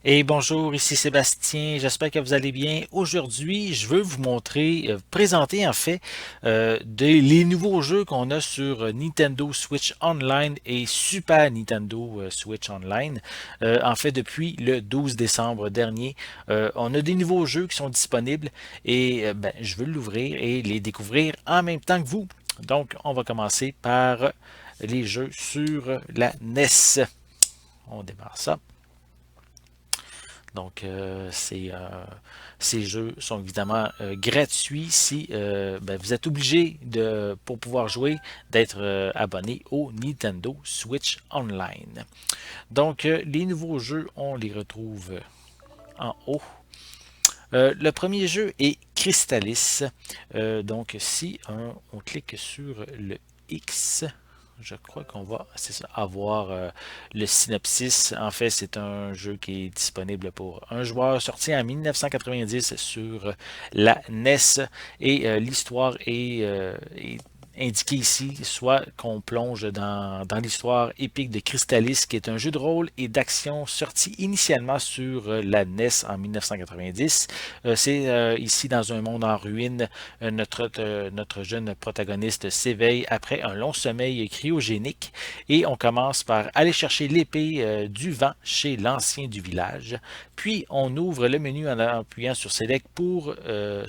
Et bonjour, ici Sébastien, j'espère que vous allez bien. Aujourd'hui, je veux vous montrer, présenter en fait, les nouveaux jeux qu'on a sur Nintendo Switch Online et Super Nintendo Switch Online. En fait, depuis le 12 décembre dernier, on a des nouveaux jeux qui sont disponibles et je veux l'ouvrir et les découvrir en même temps que vous. Donc, on va commencer par les jeux sur la NES. On démarre ça. Donc, ces jeux sont évidemment gratuits si vous êtes obligé de, pour pouvoir jouer, d'être abonné au Nintendo Switch Online. Donc, les nouveaux jeux, on les retrouve en haut. Le premier jeu est Crystalis. Donc, si on clique sur le X, je crois qu'on va avoir le synopsis. En fait, c'est un jeu qui est disponible pour un joueur, sorti en 1990 sur la NES. Et l'histoire est indiqué ici, soit qu'on plonge dans l'histoire épique de Crystalis, qui est un jeu de rôle et d'action sorti initialement sur la NES en 1990. C'est ici dans un monde en ruine, notre jeune protagoniste s'éveille après un long sommeil cryogénique et on commence par aller chercher l'épée du vent chez l'ancien du village. Puis on ouvre le menu en appuyant sur Select pour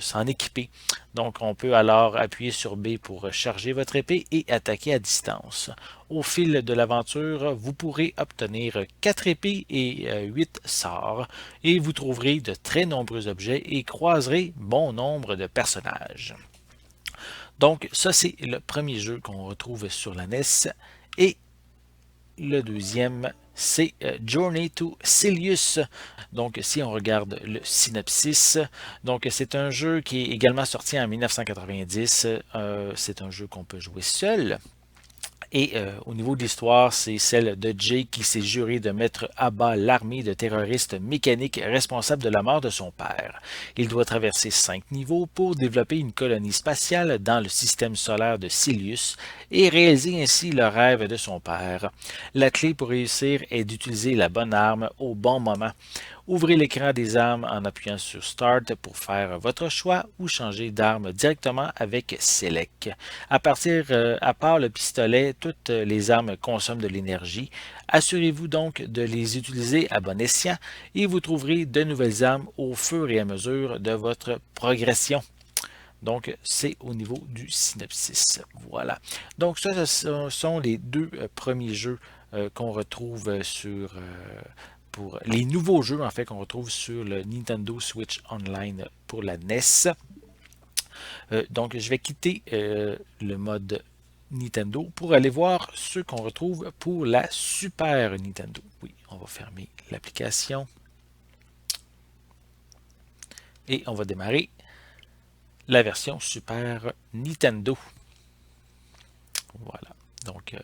s'en équiper. Donc, on peut alors appuyer sur B pour charger votre épée et attaquer à distance. Au fil de l'aventure, vous pourrez obtenir 4 épées et 8 sorts, et vous trouverez de très nombreux objets et croiserez bon nombre de personnages. Donc, ça, c'est le premier jeu qu'on retrouve sur la NES. Et le deuxième, c'est Journey to Silius. Donc, si on regarde le synopsis, donc c'est un jeu qui est également sorti en 1990. C'est un jeu qu'on peut jouer seul. Et au niveau de l'histoire, c'est celle de Jake qui s'est juré de mettre à bas l'armée de terroristes mécaniques responsables de la mort de son père. Il doit traverser 5 niveaux pour développer une colonie spatiale dans le système solaire de Silius et réaliser ainsi le rêve de son père. La clé pour réussir est d'utiliser la bonne arme au bon moment. Ouvrez l'écran des armes en appuyant sur Start pour faire votre choix ou changer d'arme directement avec Select. À part le pistolet, toutes les armes consomment de l'énergie. Assurez-vous donc de les utiliser à bon escient et vous trouverez de nouvelles armes au fur et à mesure de votre progression. Donc, c'est au niveau du synopsis. Voilà. Donc, ça, ce sont les deux premiers jeux qu'on retrouve pour les nouveaux jeux en fait qu'on retrouve sur le Nintendo Switch Online pour la NES. Donc je vais quitter le mode Nintendo pour aller voir ceux qu'on retrouve pour la Super Nintendo. Oui, on va fermer l'application et on va démarrer la version Super Nintendo. Voilà. Donc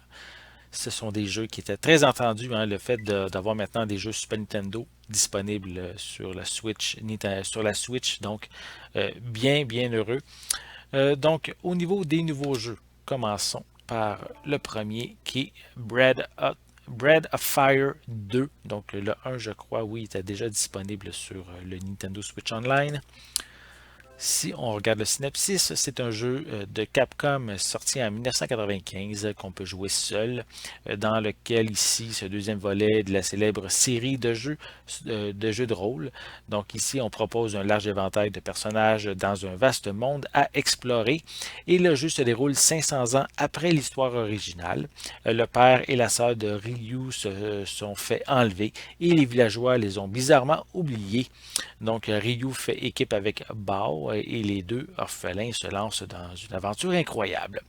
ce sont des jeux qui étaient très entendus, hein, le fait d'avoir maintenant des jeux Super Nintendo disponibles sur la Switch, donc bien heureux. Donc, au niveau des nouveaux jeux, commençons par le premier qui est Bread of Fire 2. Donc, le un, je crois, oui, était déjà disponible sur le Nintendo Switch Online. Si on regarde le synopsis, c'est un jeu de Capcom sorti en 1995 qu'on peut jouer seul, dans lequel ici, ce deuxième volet de la célèbre série de jeux de rôle. Donc ici, on propose un large éventail de personnages dans un vaste monde à explorer et le jeu se déroule 500 ans après l'histoire originale. Le père et la sœur de Ryu se sont fait enlever et les villageois les ont bizarrement oubliés. Donc, Ryu fait équipe avec Bao et les deux orphelins se lancent dans une aventure incroyable.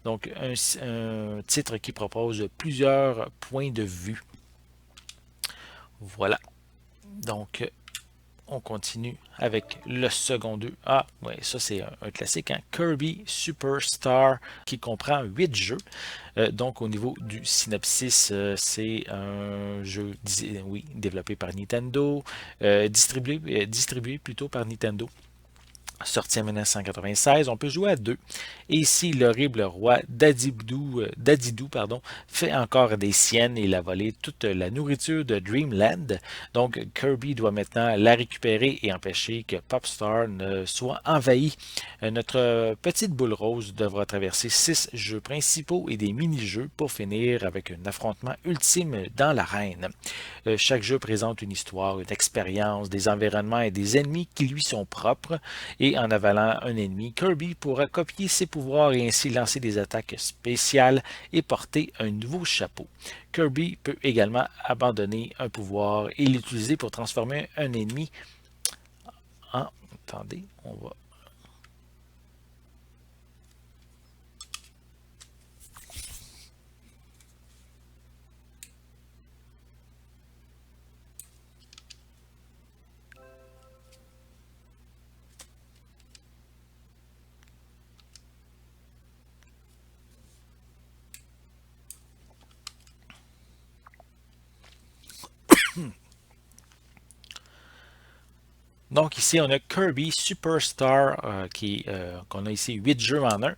Donc, un titre qui propose plusieurs points de vue. Voilà. Donc, on continue avec le second 2. Ah, ouais, ça c'est un classique, hein? Kirby Superstar qui comprend 8 jeux. Donc au niveau du synopsis, c'est un jeu oui, développé par Nintendo, distribué plutôt par Nintendo. sorti en 1996. On peut jouer à deux. Et ici, l'horrible roi Dadidou, pardon, fait encore des siennes et il a volé toute la nourriture de Dreamland. Donc, Kirby doit maintenant la récupérer et empêcher que Popstar ne soit envahi. Notre petite boule rose devra traverser 6 jeux principaux et des mini-jeux pour finir avec un affrontement ultime dans l'arène. Chaque jeu présente une histoire, une expérience, des environnements et des ennemis qui lui sont propres. Et en avalant un ennemi, Kirby pourra copier ses pouvoirs et ainsi lancer des attaques spéciales et porter un nouveau chapeau. Kirby peut également abandonner un pouvoir et l'utiliser pour transformer un ennemi en... Attendez, on va... Donc ici, on a Kirby Superstar qu'on a ici 8 jeux en un.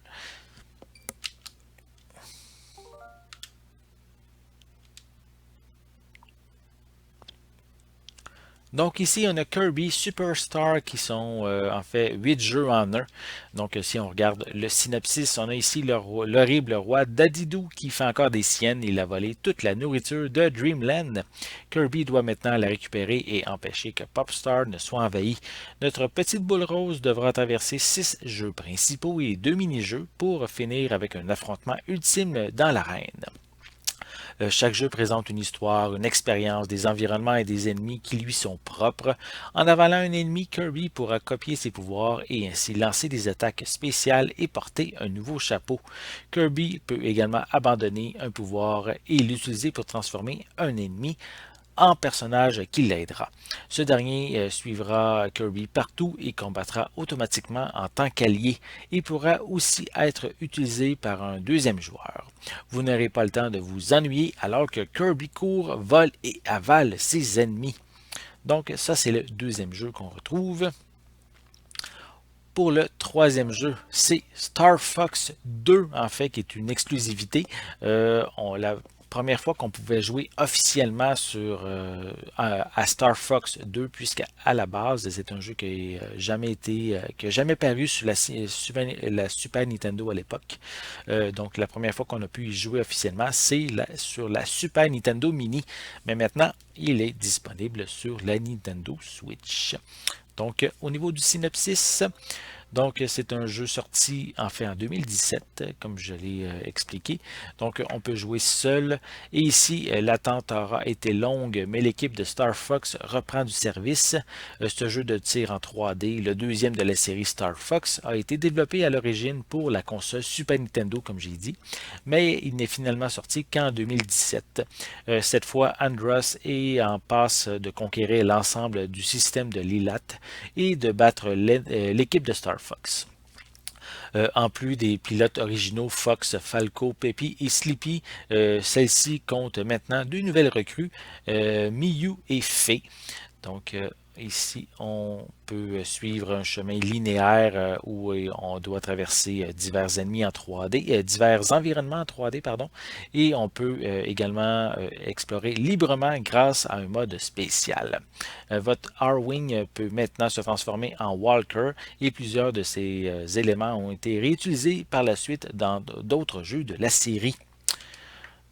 Donc ici, on a Kirby Superstar qui sont en fait 8 jeux en un. Donc si on regarde le synopsis, on a ici l'horrible roi Dadidou qui fait encore des siennes. Il a volé toute la nourriture de Dreamland. Kirby doit maintenant la récupérer et empêcher que Popstar ne soit envahi. Notre petite boule rose devra traverser 6 jeux principaux et 2 mini-jeux pour finir avec un affrontement ultime dans l'arène. Chaque jeu présente une histoire, une expérience, des environnements et des ennemis qui lui sont propres. En avalant un ennemi, Kirby pourra copier ses pouvoirs et ainsi lancer des attaques spéciales et porter un nouveau chapeau. Kirby peut également abandonner un pouvoir et l'utiliser pour transformer un ennemi en personnage qui l'aidera. Ce dernier suivra Kirby partout et combattra automatiquement en tant qu'allié et pourra aussi être utilisé par un deuxième joueur. Vous n'aurez pas le temps de vous ennuyer alors que Kirby court, vole et avale ses ennemis. Donc ça c'est le deuxième jeu qu'on retrouve. Pour le troisième jeu, c'est Star Fox 2, en fait, qui est une exclusivité. La première fois qu'on pouvait jouer officiellement à Star Fox 2, puisqu'à la base, c'est un jeu qui n'a jamais paru sur la Super Nintendo à l'époque. Donc, la première fois qu'on a pu y jouer officiellement, c'est sur la Super Nintendo Mini. Mais maintenant, il est disponible sur la Nintendo Switch. Donc, au niveau du synopsis, donc c'est un jeu sorti en fait en 2017, comme je l'ai expliqué. Donc, on peut jouer seul. Et ici, l'attente aura été longue, mais l'équipe de Star Fox reprend du service. Ce jeu de tir en 3D, le deuxième de la série Star Fox, a été développé à l'origine pour la console Super Nintendo, comme j'ai dit, mais il n'est finalement sorti qu'en 2017. Cette fois, Andros est en passe de conquérir l'ensemble du système de Lilat et de battre l'équipe de Star Fox. En plus des pilotes originaux Fox, Falco, Peppy et Sleepy, celle-ci compte maintenant deux nouvelles recrues, Miyu et Fei. Donc, ici, on peut suivre un chemin linéaire où on doit traverser divers ennemis en 3D, divers environnements en 3D, pardon, et on peut également explorer librement grâce à un mode spécial. Votre R-Wing peut maintenant se transformer en Walker et plusieurs de ces éléments ont été réutilisés par la suite dans d'autres jeux de la série.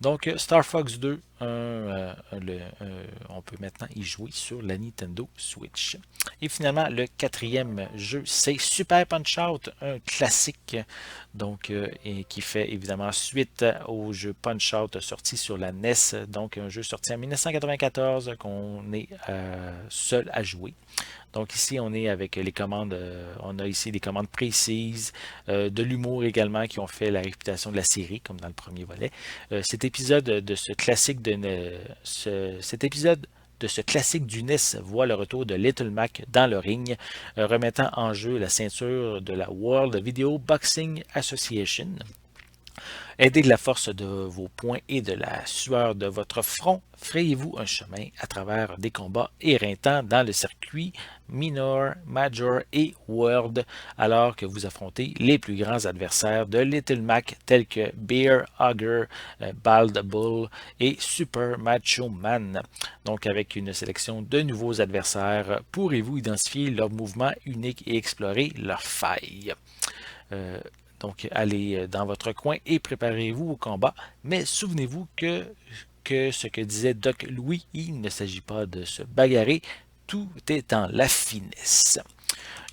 Donc, Star Fox 2, on peut maintenant y jouer sur la Nintendo Switch. Et finalement, le quatrième jeu, c'est Super Punch-Out, un classique, donc, et qui fait évidemment suite au jeu Punch-Out sorti sur la NES, donc un jeu sorti en 1994 qu'on est seul à jouer. Donc ici, on est avec les commandes, on a ici des commandes précises, de l'humour également qui ont fait la réputation de la série, comme dans le premier volet. Cet épisode de ce classique du NES voit le retour de Little Mac dans le ring, remettant en jeu la ceinture de la World Video Boxing Association. Aidez de la force de vos poings et de la sueur de votre front, frayez-vous un chemin à travers des combats éreintants dans le circuit Minor, Major et World, alors que vous affrontez les plus grands adversaires de Little Mac tels que Bear Hugger, Bald Bull et Super Macho Man. Donc avec une sélection de nouveaux adversaires, pourrez-vous identifier leurs mouvements uniques et explorer leurs failles. Euh, donc, allez dans votre coin et préparez-vous au combat. Mais souvenez-vous que ce que disait Doc Louis, il ne s'agit pas de se bagarrer, tout est en la finesse.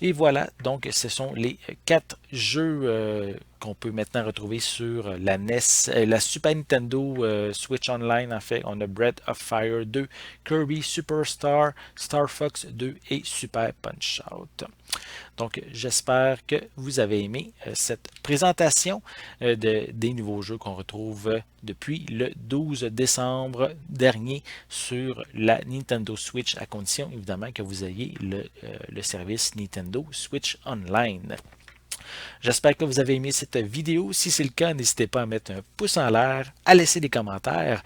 Et voilà, donc ce sont les 4 jeux qu'on peut maintenant retrouver sur la NES, la Super Nintendo Switch Online. En fait, on a Breath of Fire 2, Kirby Superstar, Star Fox 2 et Super Punch Out. Donc, j'espère que vous avez aimé cette présentation des nouveaux jeux qu'on retrouve depuis le 12 décembre dernier sur la Nintendo Switch, à condition évidemment que vous ayez le service Nintendo Switch Online. J'espère que vous avez aimé cette vidéo. Si c'est le cas, n'hésitez pas à mettre un pouce en l'air, à laisser des commentaires.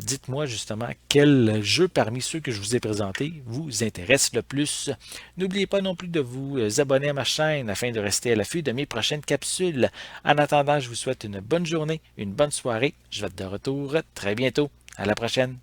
Dites-moi justement quel jeu parmi ceux que je vous ai présentés vous intéresse le plus. N'oubliez pas non plus de vous abonner à ma chaîne afin de rester à l'affût de mes prochaines capsules. En attendant, je vous souhaite une bonne journée, une bonne soirée. Je vais être de retour très bientôt. À la prochaine.